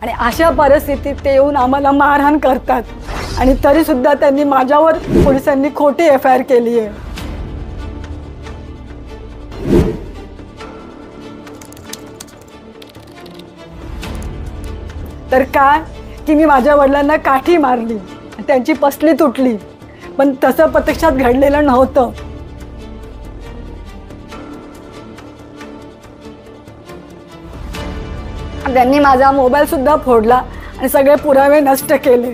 आणि अशा परिस्थितीत ते येऊन आम्हाला मारहाण करतात आणि तरी सुद्धा त्यांनी माझ्यावर पोलिसांनी खोटी FIR केली आहे। तर काय की मी माझ्या वडिलांना काठी मारली, त्यांची पसली तुटली, पण तसं प्रत्यक्षात घडलेलं नव्हतं। त्यांनी माझा मोबाईल सुद्धा फोडला आणि सगळे पुरावे नष्ट केले।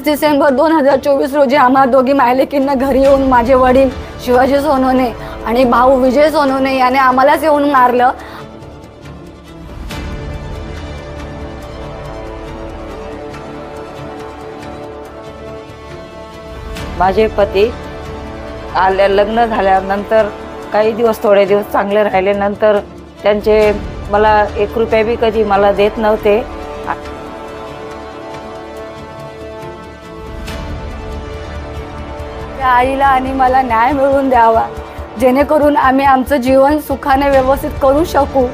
डिसेंबर 2024 रोजी आम्हा दोघी मायलेकींना घरी येऊन माझे वडील शिवाजी सोनवणे आणि भाऊ विजय सोनवणे याने आम्हालाच येऊन मारलं। माझे पती लग्न झाल्यानंतर काही दिवस थोडे दिवस चांगले राहिले, नंतर त्यांचे मला 1 रुपया बी कधी मला देत नव्हते। आईला आणि मला न्याय मिळवून द्यावा, जेणेकरून आम्ही आमचं जीवन सुखाने व्यवस्थित करू शकू।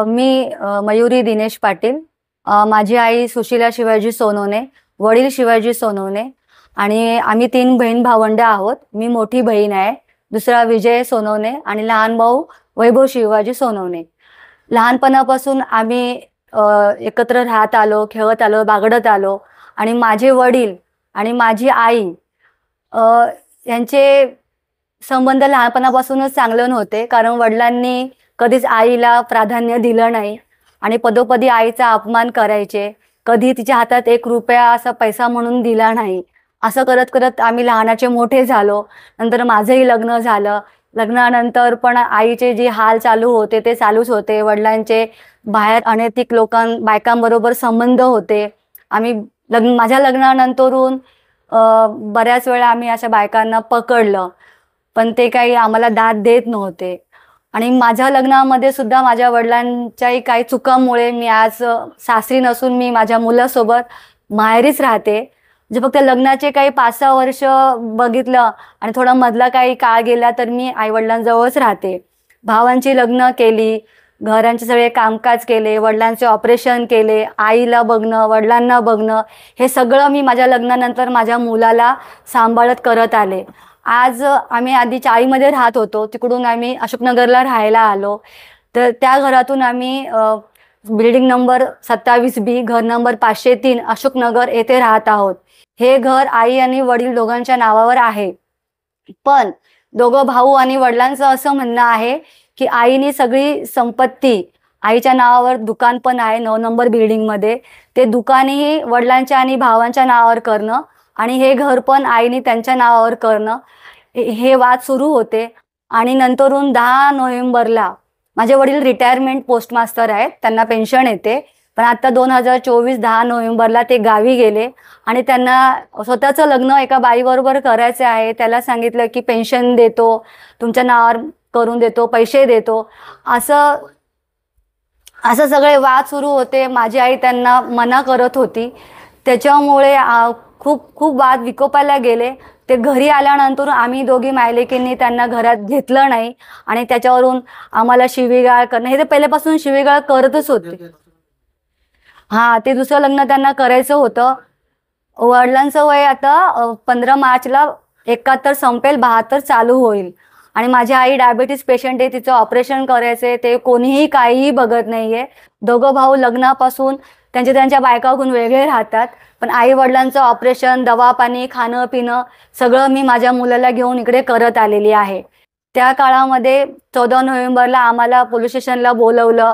मी मयुरी दिनेश पाटील, माझी आई सुशीला शिवाजी सोनवणे, वडील शिवाजी सोनवणे आणि आम्ही 3 बहीण भावंड आहोत। मी मोठी बहीण आहे, दुसरा विजय सोनवणे आणि लहान भाऊ वैभव शिवाजी सोनवणे। लहानपणापासून आम्ही एकत्र राहत आलो, खेळत आलो, बागडत आलो आणि माझे वडील आणि माझी आई यांचे संबंध लहानपणापासूनच चांगले नव्हते, कारण वडिलांनी कधीच आईला प्राधान्य दिलं नाही आणि पदोपदी आईचा अपमान करायचे। कधी तिच्या हातात 1 रुपया असा पैसा म्हणून दिला नाही। असं करत करत आम्ही लहानाचे मोठे झालो। नंतर माझंही लग्न झालं। लग्नानंतर पण आईचे जे हाल चालू होते ते चालूच होते। वडिलांचे बाहेर अनैतिक बायकांबरोबर संबंध होते। आम्ही माझ्या लग्नानंतरून बऱ्याच वेळा आम्ही अशा बायकांना पकडलं, पण ते काही आम्हाला दाद देत नव्हते। आणि माझ्या लग्नामध्ये सुद्धा माझ्या वडिलांच्याही काही चुकांमुळे मी आज सासरी नसून मी माझ्या मुलासोबत माहेरीच राहते। जे फक्त लग्नाचे काही 5-6 वर्ष बघितलं आणि थोडा मधला काही काळ गेला तर मी आईवडिलांजवळच राहते। भावांची लग्न केली, घरांचे सगळे कामकाज केले, वडिलांचे ऑपरेशन केले, आईला बघणं, वडिलांना बघणं, हे सगळं मी माझ्या लग्नानंतर माझ्या मुलाला सांभाळत करत आले। आज आम्ही आधी चाळीमध्ये राहत होतो, तिकडून आम्ही अशोकनगरला राहायला आलो। तर त्या घरातून आम्ही बिल्डिंग नंबर 27B, घर नंबर 503 अशोकनगर येथे राहत आहोत। हे घर आई आणि वडील दोघांच्या नावावर आहे, पण दोघं भाऊ आणि वडिलांचं असं म्हणणं आहे की आईने सगळी संपत्ती, आईच्या नावावर दुकान पण आहे 9 नंबर बिल्डिंगमध्ये, ते दुकानही वडिलांच्या आणि भावांच्या नावावर करणं आणि हे घर पण आईने त्यांच्या नावावर करणं, हे वाद सुरू होते। आणि नंतरून 10 नोव्हेंबरला माझे वडील रिटायरमेंट पोस्टमास्टर आहेत, त्यांना पेन्शन येते, पण आता 2024 10 नोव्हेंबरला ते गावी गेले आणि त्यांना स्वतःचं लग्न एका बाईबरोबर करायचे आहे। त्याला सांगितलं की पेन्शन देतो, तुमच्या नावावर करून देतो, पैसे देतो, असं सगळे वाद सुरू होते। माझी आई त्यांना मना करत होती, त्याच्यामुळे खूप वाद विकोपाला गेले। ते घरी आल्यानंतर आम्ही दोघी मायलेकींनी त्यांना घरात घेतलं नाही आणि त्याच्यावरून आम्हाला शिवीगाळ करणं, हे ते पहिल्यापासून शिवीगाळ करतच होते। ते दुसरं लग्न त्यांना करायचं होतं। वडिलांचं वय आता 15 मार्चला 71 संपेल, 72 चालू होईल आणि माझी आई डायबिटीज पेशंट आहे, तिचं ऑपरेशन करायचं आहे, ते कोणीही काहीही बघत नाहीये। दोघं भाऊ लग्नापासून त्यांच्या बायकाहून वेगळे राहतात, पण आई वडिलांचं ऑपरेशन, दवा पाणी, खाणं पिणं सगळं मी माझ्या मुलाला घेऊन इकडे करत आलेली आहे। त्या काळामध्ये 14 नोव्हेंबरला आम्हाला पोलीस स्टेशनला बोलवलं।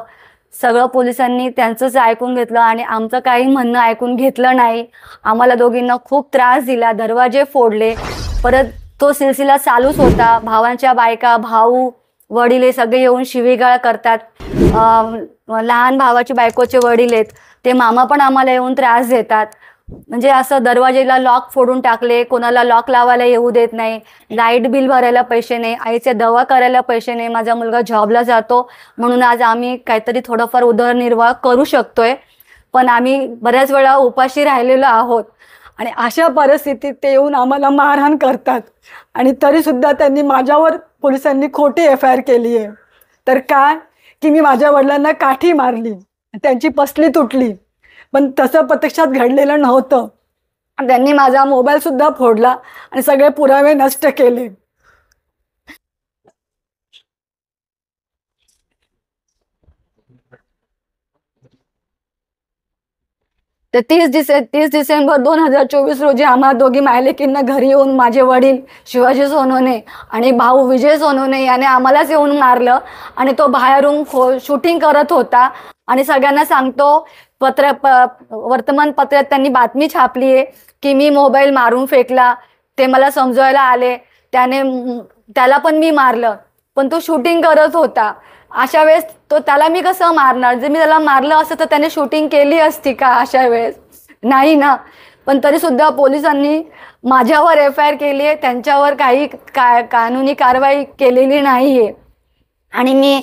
सगळं पोलिसांनी त्यांचंच ऐकून घेतलं आणि आमचं काही म्हणणं ऐकून घेतलं नाही। आम्हाला दोघींना खूप त्रास दिला, दरवाजे फोडले, परत तो सिलसिला चालूच होता। भावांच्या बायका, भाऊ, वडील हे सगळे येऊन शिवीगाळ करतात। लहान भावाची बायकोचे वडील आहेत, ते मामा पण आम्हाला येऊन त्रास देतात। म्हणजे असं दरवाजेला लॉक फोडून टाकले, कोणाला लॉक लावायला येऊ देत नाही, लाईट बिल भरायला पैसे नाही, आईचे दवा करायला पैसे नाही। माझा मुलगा जॉबला जातो म्हणून आज आम्ही काहीतरी थोडंफार उदरनिर्वाह करू शकतोय, पण आम्ही बऱ्याच वेळा उपाशी राहिलेलो आहोत आणि अशा परिस्थितीत ते येऊन आम्हाला मारहाण करतात आणि तरीसुद्धा त्यांनी माझ्यावर पोलिसांनी खोटी FIR केली आहे. तर काय की मी माझ्या वडिलांना काठी मारली, त्यांची पसली तुटली, पण तसं प्रत्यक्षात घडलेलं नव्हतं. त्यांनी माझा मोबाईलसुद्धा फोडला आणि सगळे पुरावे नष्ट केले. तर 30 डिसेंबर 2024 रोजी आम्हा दोघी मायलेकींना घरी येऊन माझे वडील शिवाजी सोनवणे आणि भाऊ विजय सोनवणे याने आम्हालाच येऊन मारलं. आणि तो बाहेरून शूटिंग करत होता आणि सगळ्यांना सांगतो, वर्तमानपत्रात त्यांनी बातमी छापली आहे की मी मोबाईल मारून फेकला. ते मला समजवायला आले, त्याला पण मी मारलं, पण तो शूटिंग करत होता. अशा वेळेस त्याला मी कसं मारणार? जर मी त्याला मारलं असतं तर त्याने शूटिंग केली असती का अशा वेळेस? नाही ना. पण तरीसुद्धा पोलिसांनी माझ्यावर FIR केली आहे, त्यांच्यावर काही कानूनी कारवाई केलेली नाही आहे. आणि मी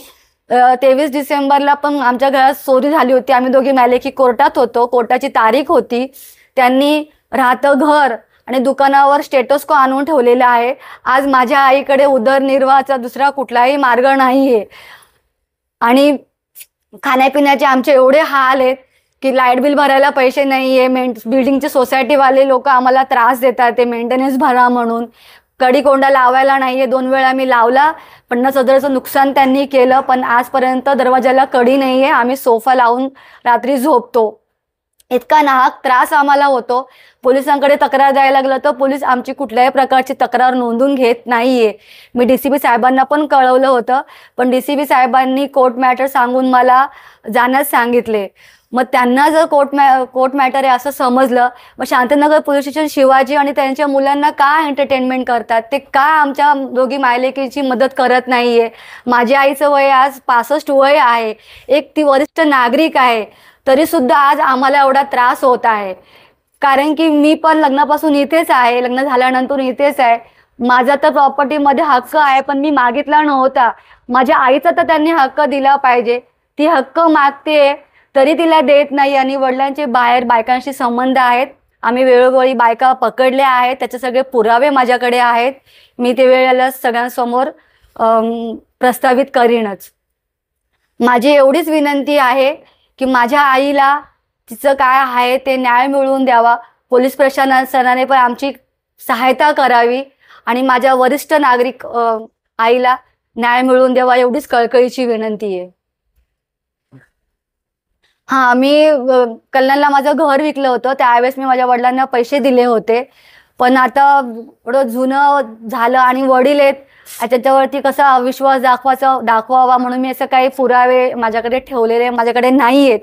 23 डिसेंबरला पण आमच्या घरात चोरी झाली होती. आम्ही दोघी मायलेकी कोर्टात होतो, कोर्टाची तारीख होती. त्यांनी राहतं घर आणि दुकानावर स्टेटस्को आणून ठेवलेला आहे. आज माझ्या आईकडे उदरनिर्वाहाचा दुसरा कुठलाही मार्ग नाही आहे. आणि खाण्यापिण्याचे आमचे एवढे हाल आहेत की लाईट बिल भरायला पैसे नाही आहे. बिल्डिंगचे सोसायटीवाले लोक आम्हाला त्रास देतात, ते मेंटेनन्स भरा म्हणून. कडीकोंडा लावायला नाही आहे, 2 वेळा मी लावला, 50,000चं नुकसान त्यांनी केलं. पण आजपर्यंत दरवाजाला कडी नाही आहे, आम्ही सोफा लावून रात्री झोपतो. इतका नाहक त्रास आम्हाला होतो. पोलिसांकडे तक्रार द्यायला लागलं तर पोलीस आमची कुठल्याही प्रकारची तक्रार नोंदून घेत नाही आहे. मी DCP साहेबांना पण कळवलं होतं, पण DCP साहेबांनी कोर्ट मॅटर सांगून मला जाण्यास सांगितले. मग त्यांना जर कोर्ट मॅटर आहे असं समजलं, मग शांतीनगर पोलीस स्टेशन शिवाजी आणि त्यांच्या मुलांना का एंटरटेनमेंट करतात? ते का आमच्या दोघी मायलेकीची मदत करत नाही आहे? माझ्या आईचं वय आज 65 वय आहे, एक ती वरिष्ठ नागरिक आहे, तरीसुद्धा आज आम्हाला एवढा त्रास होत आहे. कारण की मी पण लग्नापासून इथेच आहे, लग्न झाल्यानंतर इथेच आहे. माझा तर प्रॉपर्टीमध्ये हक्क आहे, पण मी मागितला नव्हता. माझ्या आईचा तर त्यांनी हक्क दिला पाहिजे. ती हक्क मागते तरी तिला देत नाही. आणि वडिलांचे बाहेर बायकांशी संबंध आहेत, आम्ही वेळोवेळी बायका पकडल्या आहेत, त्याचे सगळे पुरावे माझ्याकडे आहेत. मी ते वेळेला सगळ्यांसमोर प्रस्तावित करीनच. माझी एवढीच विनंती आहे की माझ्या आईला तिचं काय आहे ते न्याय मिळवून द्यावा. पोलीस प्रशासनाने पण आमची सहायता करावी आणि माझ्या वरिष्ठ नागरिक आईला न्याय मिळवून द्यावा, एवढीच कळकळीची विनंती आहे. हां, मी कल्याणला माझं घर विकलं होतं, त्यावेळेस मी माझ्या वडिलांना पैसे दिले होते. पण आता एवढं जुनं झालं आणि वडील आहेत, त्याच्यावरती कसा विश्वास दाखवावा म्हणून मी असं काही पुरावे माझ्याकडे ठेवलेले माझ्याकडे नाही आहेत.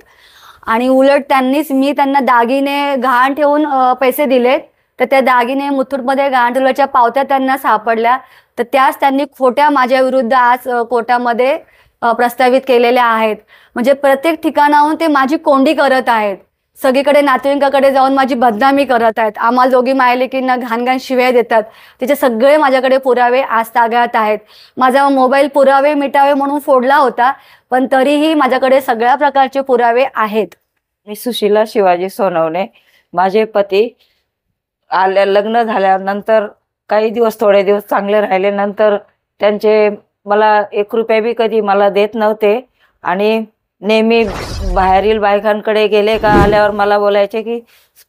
आणि उलट मी त्यांना दागिने गहाण ठेवून पैसे दिलेत, तर त्या दागिने मुथूटमध्ये गहाण ठेवल्याच्या पावत्या त्यांना सापडल्या, तर त्याच त्यांनी खोट्या माझ्या विरुद्ध आज कोर्टामध्ये प्रस्तावित केलेल्या आहेत. म्हणजे प्रत्येक ठिकाणाहून ते माझी कोंडी करत आहेत, सगळीकडे नातेवाईकाकडे जाऊन माझी बदनामी करत आहेत. आम्हाला दोघी मायलेकींना घाण शिव्या देतात. त्याचे सगळे माझ्याकडे पुरावे आज ताब्यात आहेत. माझा मोबाईल पुरावे मिटावे म्हणून फोडला होता, पण तरीही माझ्याकडे सगळ्या प्रकारचे पुरावे आहेत. मी सुशीला शिवाजी सोनवणे. माझे पती लग्न झाल्यानंतर काही दिवस थोडे दिवस चांगले राहिले, नंतर त्यांचे मला 1 रुपया बी कधी मला देत नव्हते. आणि नेहमी बाहेरील बायकांकडे गेले का आल्यावर मला बोलायचे की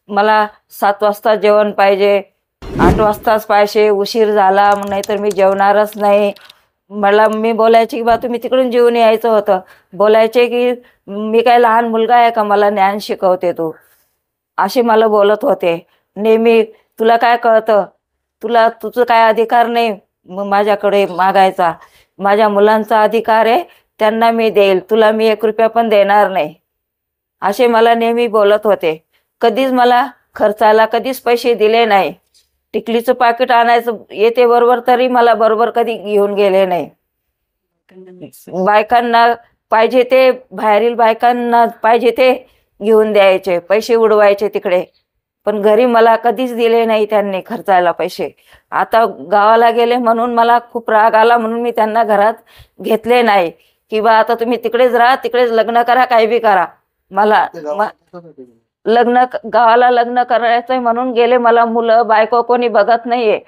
मला 7 वाजता जेवण पाहिजे, 8 वाजताच पाहिजे, उशीर झाला नाहीतर मी जेवणारच नाही. मी बोलायचे की बा तुम्ही तिकडून जेवून यायचं होतं. बोलायचे की मी काय लहान मुलगा आहे का मला ज्ञान शिकवते तू, असे मला बोलत होते नेहमी. तुला काय कळतं, तुझं काय अधिकार नाही माझ्याकडे मागायचा, माझ्या मुलांचा अधिकार आहे, त्यांना मी देईल, तुला मी 1 रुपया पण देणार नाही, असे मला नेहमी बोलत होते. कधीच मला खर्चाला कधीच पैसे दिले नाही. टिकलीचं पाकिट आणायचं येते बरोबर, तरी मला बरोबर कधी घेऊन गेले नाही. बायकांना पाहिजे ते, बाहेरील बायकांना पाहिजे ते घेऊन द्यायचे, पैसे उडवायचे तिकडे, पण घरी मला कधीच दिले नाही त्यांनी खर्चायला पैसे. आता गावाला गेले म्हणून मला खूप राग आला, म्हणून मी त्यांना घरात घेतले नाही की बा आता तुम्ही तिकडेच राहा, तिकडेच लग्न करा, काही बी करा. मला गावाला लग्न करायचंय म्हणून गेले, मला मुलं बायको कोणी बघत नाहीये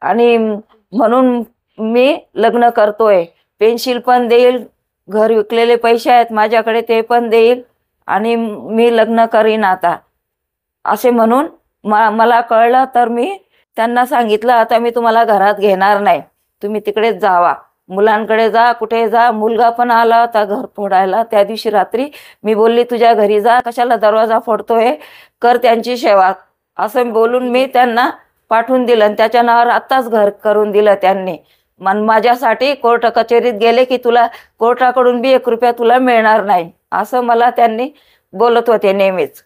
आणि म्हणून मी लग्न करतोय. पेन्शिल पण देईल, घर विकलेले पैसे आहेत माझ्याकडे ते पण देईल आणि मी लग्न करीन आता असे म्हणून मला कळलं. तर मी त्यांना सांगितलं, आता मी तुम्हाला घरात घेणार नाही, तुम्ही तिकडेच जावा, मुलांकडे जा, कुठे जा. मुलगा पण आला होता घर फोडायला त्या दिवशी रात्री. मी बोलली तुझ्या घरी जा, कशाला दरवाजा फोडतोय, कर त्यांची सेवा असं बोलून मी त्यांना पाठवून दिलं आणि त्याच्या नावावर आत्ताच घर करून दिलं त्यांनी. माझ्यासाठी कोर्ट कचेरीत गेले की तुला कोर्टाकडून बी 1 रुपया तुला मिळणार नाही असं मला त्यांनी बोलत होते नेहमीच.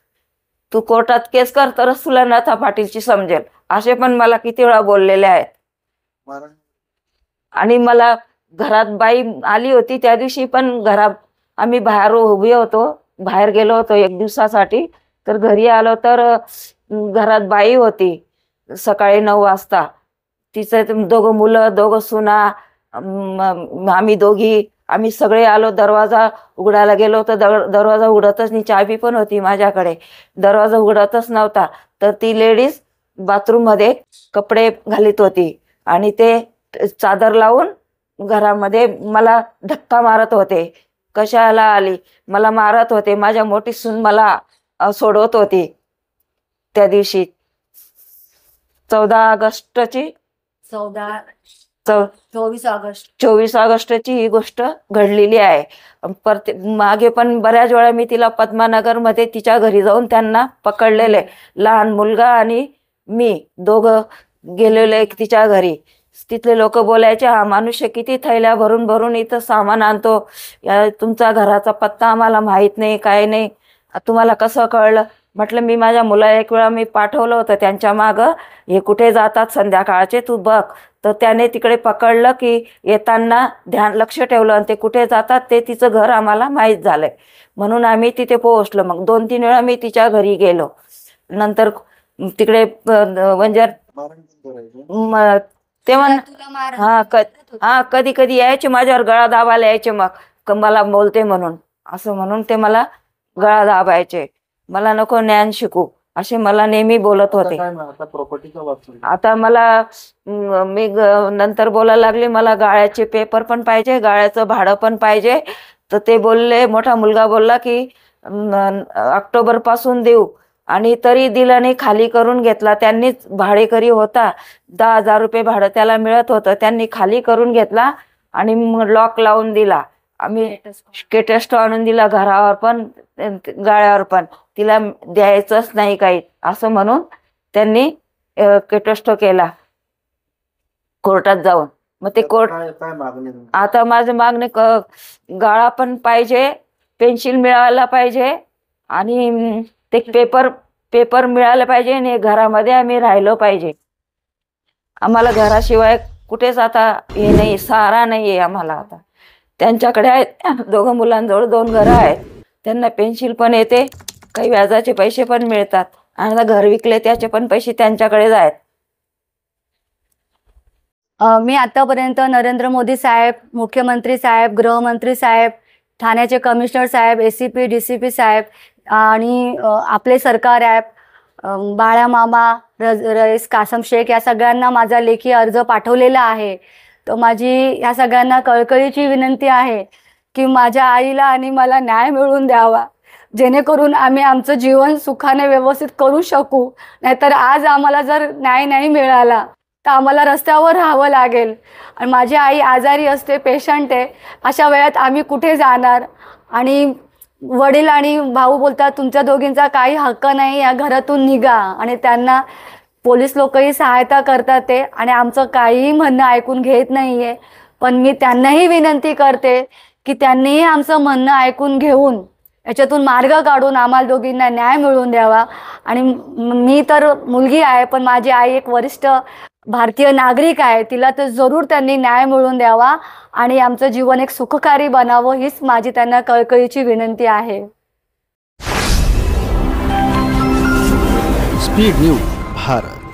तू कोर्टात केस कर तरच तुला नाथा पाटीलची समजेल असे पण मला किती वेळा बोललेले आहेत. आणि मला घरात बाई आली होती त्या दिवशी पण घरात आम्ही बाहेर उभे होतो, बाहेर गेलो होतो 1 दिवसासाठी. तर घरी आलो तर घरात बाई होती सकाळी 9 वाजता. तिचं 2 मुलं 2 सुना, आम्ही दोघी, आम्ही सगळे आलो. दरवाजा उघडायला गेलो तर दरवाजा उघडतच नाही, चाबी पण होती माझ्याकडे, दरवाजा उघडतच नव्हता. तर ती लेडीज बाथरूममध्ये कपडे घालीत होती आणि ते चादर लावून घरामध्ये मला धक्का मारत होते. कशाला आली मला मारत होते. माझ्या मोठी सून मला सोडवत होती. त्या दिवशी 14 ऑगस्टची 24 ऑगस्टची ही गोष्ट घडलेली आहे. मागे पण बऱ्याच वेळा मी तिला पद्मानगरमध्ये तिच्या घरी जाऊन त्यांना पकडलेले. लहान मुलगा आणि मी दोघं गेलेले तिच्या घरी. तिथले लोक बोलायचे, हा मनुष्य किती थैल्या भरून भरून इथं सामान आणतो, तुमचा घराचा पत्ता आम्हाला माहीत नाही, काय नाही, तुम्हाला कसं कळलं. म्हटलं मी माझ्या मुला 1 वेळा मी पाठवलं होतं त्यांच्या मागं, हे कुठे जातात संध्याकाळचे तू बघ. तर त्याने तिकडे पकडलं की येताना लक्ष ठेवलं आणि ते कुठे जातात ते तिचं घर आम्हाला माहीत झालंय म्हणून आम्ही तिथे पोहोचलो. मग 2-3 वेळा मी तिच्या घरी गेलो. नंतर तिकडे म्हणजे ते कधी कधी यायचे माझ्यावर गळा दाबायला यायचे, मग मला बोलते म्हणून असं म्हणून ते मला गळा दाबायचे. मला नको ज्ञान शिकू असे मला नेहमी बोलत होते. आता मला मी नंतर बोलायला लागले, मला गाळ्याचे पेपर पण पाहिजे, गाळ्याचं भाडं पण पाहिजे. तर ते बोलले, मोठा मुलगा बोलला की ऑक्टोबर पासून देऊ, आणि तरी दिलं नाही, खाली करून घेतला. त्यांनीच भाडेकरी होता, 10,000 रुपये भाडं त्याला मिळत होतं, त्यांनी खाली करून घेतला आणि मग लॉक लावून दिला. आम्ही स्टेटस आणून दिला घरावर पण गाळ्यावर पण, तिला द्यायचंच नाही काही असं म्हणून त्यांनी केटस्टो केला कोर्टात जाऊन. मग ते कोर्ट आता माझं मागणे गाळा पण पाहिजे, पेन्शिल मिळायला पाहिजे आणि ते पेपर मिळालं पाहिजे आणि घरामध्ये आम्ही राहिलो पाहिजे. आम्हाला घराशिवाय कुठेच आता हे नाही, सहारा नाही आहे आम्हाला. आता त्यांच्याकडे आहेत 2 मुलांजवळ 2 घरं आहेत, त्यांना पेन्शिल पण येते, काही व्याजाचे पैसे पण मिळतात आणि घर विकले त्याचे पण पैसे त्यांच्याकडेच आहेत. मी आतापर्यंत नरेंद्र मोदी साहेब, मुख्यमंत्री साहेब, गृहमंत्री साहेब, ठाण्याचे कमिशनर साहेब, ACP DCP साहेब आणि आपले सरकार ॲप, बाळा मामा, रईस कासम शेख या सगळ्यांना माझा लेखी अर्ज पाठवलेला आहे. तर माझी ह्या सगळ्यांना कळकळीची विनंती आहे की माझ्या आईला आणि मला न्याय मिळवून द्यावा, जेणेकरून आम्ही आमचं जीवन सुखाने व्यवस्थित करू शकू. नाहीतर आज आम्हाला जर न्याय नाही मिळाला तर आम्हाला रस्त्यावर राहावं लागेल. आणि माझी आई आजारी असते, पेशंट आहे, अशा वेळात आम्ही कुठे जाणार. आणि वडील आणि भाऊ बोलतात तुमच्या दोघींचा काही हक्क नाही, या घरातून निघा. आणि त्यांना पोलीस लोकही सहायता करतात ते, आणि आमचं काहीही म्हणणं ऐकून घेत नाही आहे. पण मी त्यांनाही विनंती करते की त्यांनीही आमचं म्हणणं ऐकून घेऊन याच्यातून मार्ग काढून आम्हाला दोघींना न्याय मिळवून द्यावा. आणि मी तर मुलगी आहे, पण माझी आई एक वरिष्ठ भारतीय नागरिक आहे, तिला तर जरूर त्यांनी न्याय मिळवून द्यावा आणि आमचं जीवन एक सुखकारी बनावं, हीच माझी त्यांना कळकळीची विनंती आहे. Speed news Bharat.